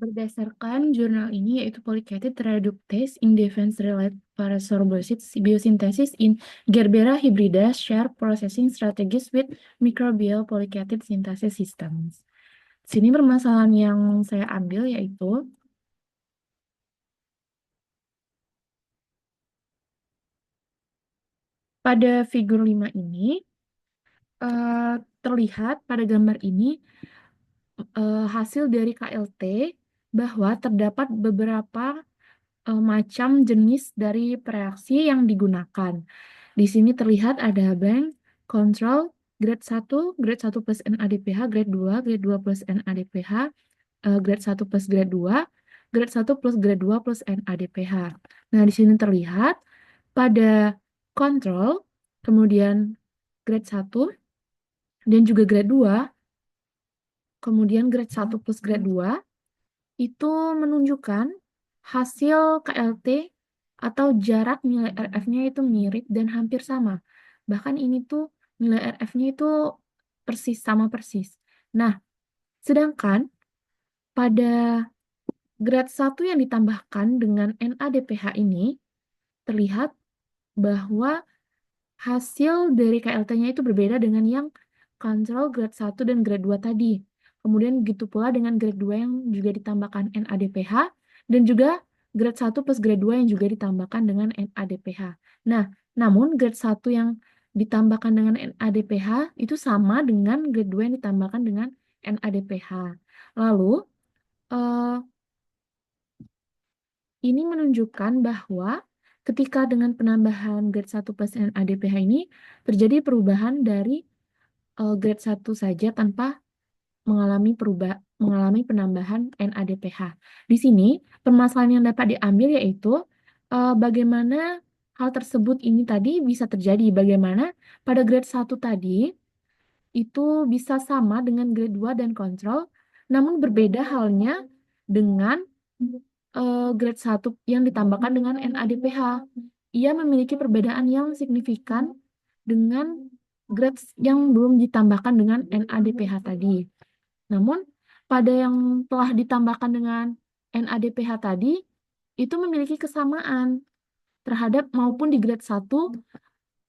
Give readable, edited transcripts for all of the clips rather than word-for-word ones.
Berdasarkan jurnal ini, yaitu Polychaete Reductase in Defense Relate Parasorbosis Biosynthesis in Gerbera hybrida Share Processing Strategies with Microbial Polychaete Synthesis Systems. Sini permasalahan yang saya ambil yaitu pada figur 5 ini terlihat pada gambar ini hasil dari KLT bahwa terdapat beberapa macam jenis dari reaksi yang digunakan. Di sini terlihat ada bank, control, grade 1 plus NADPH, grade 2 plus NADPH, grade 1 plus grade 2, grade 1 plus grade 2 plus NADPH. Nah, di sini terlihat pada control, kemudian grade 1, dan juga grade 2, kemudian grade 1 plus grade 2, itu menunjukkan hasil KLT atau jarak nilai RF-nya itu mirip dan hampir sama. Bahkan ini tuh nilai RF-nya itu sama persis. Nah, sedangkan pada grade 1 yang ditambahkan dengan NADPH ini terlihat bahwa hasil dari KLT-nya itu berbeda dengan yang kontrol grade 1 dan grade 2 tadi. Kemudian begitu pula dengan grade 2 yang juga ditambahkan NADPH dan juga grade 1 plus grade 2 yang juga ditambahkan dengan NADPH. Nah, namun grade 1 yang ditambahkan dengan NADPH itu sama dengan grade 2 yang ditambahkan dengan NADPH. Lalu, ini menunjukkan bahwa ketika dengan penambahan grade 1 plus NADPH ini terjadi perubahan dari grade 1 saja tanpa mengalami penambahan NADPH. Di sini permasalahan yang dapat diambil yaitu bagaimana hal tersebut ini tadi bisa terjadi, bagaimana pada grade 1 tadi itu bisa sama dengan grade 2 dan kontrol, namun berbeda halnya dengan grade 1 yang ditambahkan dengan NADPH. Ia memiliki perbedaan yang signifikan dengan grade yang belum ditambahkan dengan NADPH tadi. Namun, pada yang telah ditambahkan dengan NADPH tadi, itu memiliki kesamaan terhadap maupun di grade 1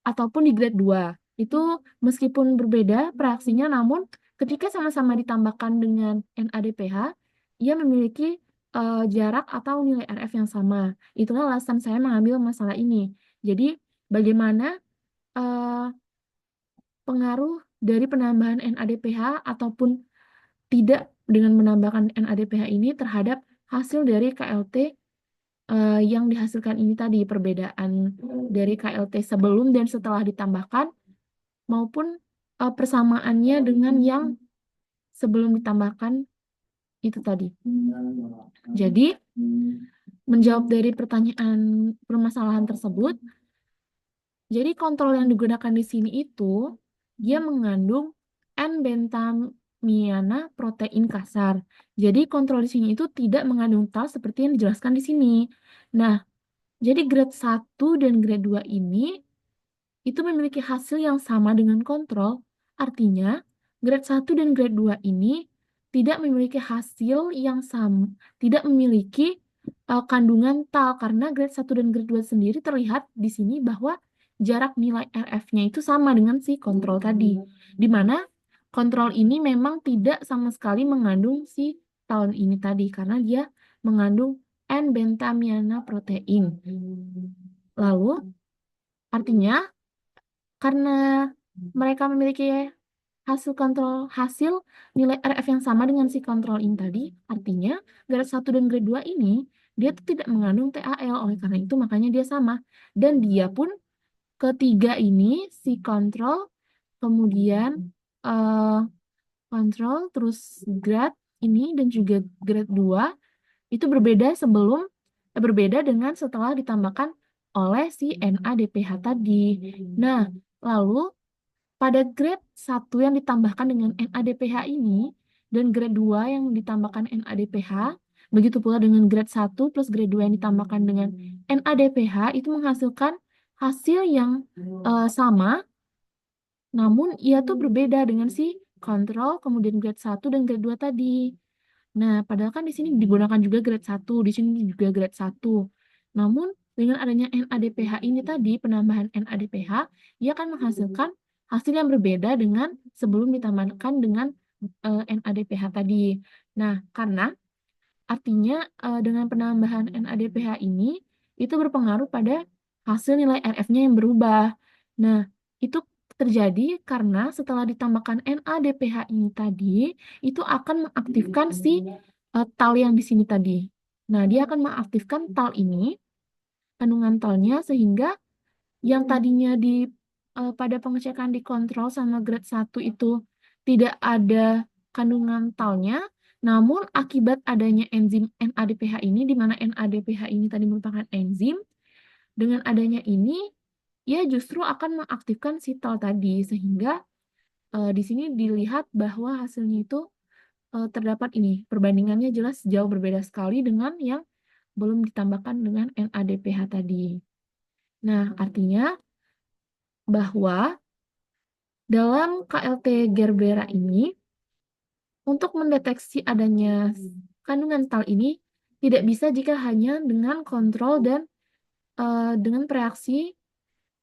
ataupun di grade 2. Itu meskipun berbeda reaksinya, namun ketika sama-sama ditambahkan dengan NADPH, ia memiliki jarak atau nilai RF yang sama. Itulah alasan saya mengambil masalah ini. Jadi, bagaimana pengaruh dari penambahan NADPH ataupun tidak dengan menambahkan NADPH ini terhadap hasil dari KLT yang dihasilkan ini tadi, perbedaan dari KLT sebelum dan setelah ditambahkan maupun persamaannya dengan yang sebelum ditambahkan itu tadi. Jadi, menjawab dari permasalahan tersebut, jadi kontrol yang digunakan di sini itu dia mengandung N-bentamiana protein kasar. Jadi kontrol di sini itu tidak mengandung tal seperti yang dijelaskan di sini. Nah, jadi grade 1 dan grade 2 ini itu memiliki hasil yang sama dengan kontrol. Artinya, grade 1 dan grade 2 ini tidak memiliki hasil yang sama, tidak memiliki kandungan tal, karena grade 1 dan grade 2 sendiri terlihat di sini bahwa jarak nilai RF-nya itu sama dengan si kontrol tadi. Di mana kontrol ini memang tidak sama sekali mengandung si tal ini tadi, karena dia mengandung N-bentamiana protein. Lalu, artinya, karena mereka memiliki hasil nilai RF yang sama dengan si kontrol ini tadi, artinya grade 1 dan grade 2 ini dia tuh tidak mengandung TAL, oleh karena itu makanya dia sama. Dan dia pun ketiga ini si kontrol, kemudian kontrol, terus grade ini dan juga grade 2 itu berbeda dengan setelah ditambahkan oleh si NADPH tadi. Nah, lalu pada grade 1 yang ditambahkan dengan NADPH ini dan grade 2 yang ditambahkan NADPH, begitu pula dengan grade 1 plus grade 2 yang ditambahkan dengan NADPH itu menghasilkan hasil yang sama, namun ia tuh berbeda dengan si kontrol, kemudian grade 1 dan grade 2 tadi. Nah, padahal kan di sini digunakan juga grade 1, di sini juga grade 1. Namun, dengan adanya NADPH ini tadi, penambahan NADPH, ia akan menghasilkan hasil yang berbeda dengan sebelum ditambahkan dengan NADPH tadi. Nah, karena artinya dengan penambahan NADPH ini, itu berpengaruh pada hasil nilai RF-nya yang berubah. Nah, itu terjadi karena setelah ditambahkan NADPH ini tadi, itu akan mengaktifkan si tal yang di sini tadi. Nah, dia akan mengaktifkan tal ini, kandungan talnya, sehingga yang tadinya pada pengecekan di kontrol sama grade 1 itu tidak ada kandungan talnya, namun akibat adanya enzim NADPH ini, di mana NADPH ini tadi merupakan enzim, dengan adanya ini, ya justru akan mengaktifkan si tal tadi, sehingga di sini dilihat bahwa hasilnya itu terdapat ini, perbandingannya jelas jauh berbeda sekali dengan yang belum ditambahkan dengan NADPH tadi. Nah, artinya bahwa dalam KLT Gerbera ini, untuk mendeteksi adanya kandungan tal ini, tidak bisa jika hanya dengan kontrol dan dengan reaksi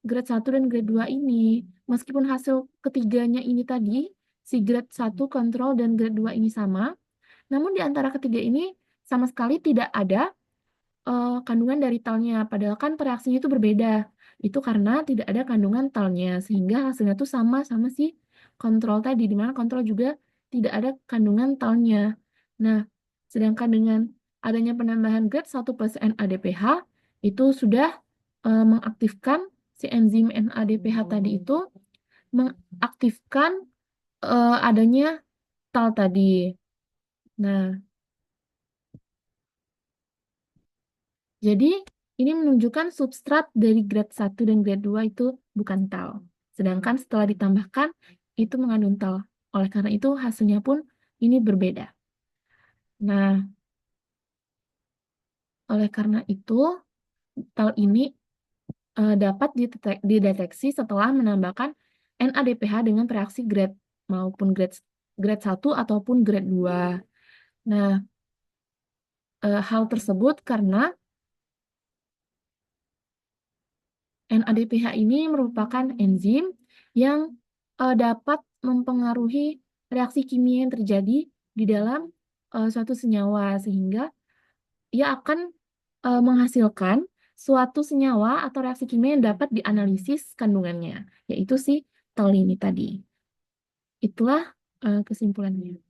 grade 1 dan grade 2 ini. Meskipun hasil ketiganya ini tadi, si grade 1 kontrol dan grade 2 ini sama, namun di antara ketiga ini sama sekali tidak ada kandungan dari talnya, padahal kan reaksinya itu berbeda. Itu karena tidak ada kandungan talnya, sehingga hasilnya itu sama si kontrol tadi, di mana kontrol juga tidak ada kandungan talnya. Nah, sedangkan dengan adanya penambahan grade 1 plus NADPH, itu sudah mengaktifkan si enzim NADPH tadi itu, mengaktifkan adanya tal tadi. Nah, jadi, ini menunjukkan substrat dari grade 1 dan grade 2 itu bukan tal. Sedangkan setelah ditambahkan, itu mengandung tal. Oleh karena itu, hasilnya pun ini berbeda. Nah, oleh karena itu, tal ini dapat dideteksi setelah menambahkan NADPH dengan reaksi grade maupun grade 1 ataupun grade 2. Nah, hal tersebut karena NADPH ini merupakan enzim yang dapat mempengaruhi reaksi kimia yang terjadi di dalam suatu senyawa, sehingga ia akan menghasilkan suatu senyawa atau reaksi kimia yang dapat dianalisis kandungannya, yaitu si tol ini tadi. Itulah kesimpulannya.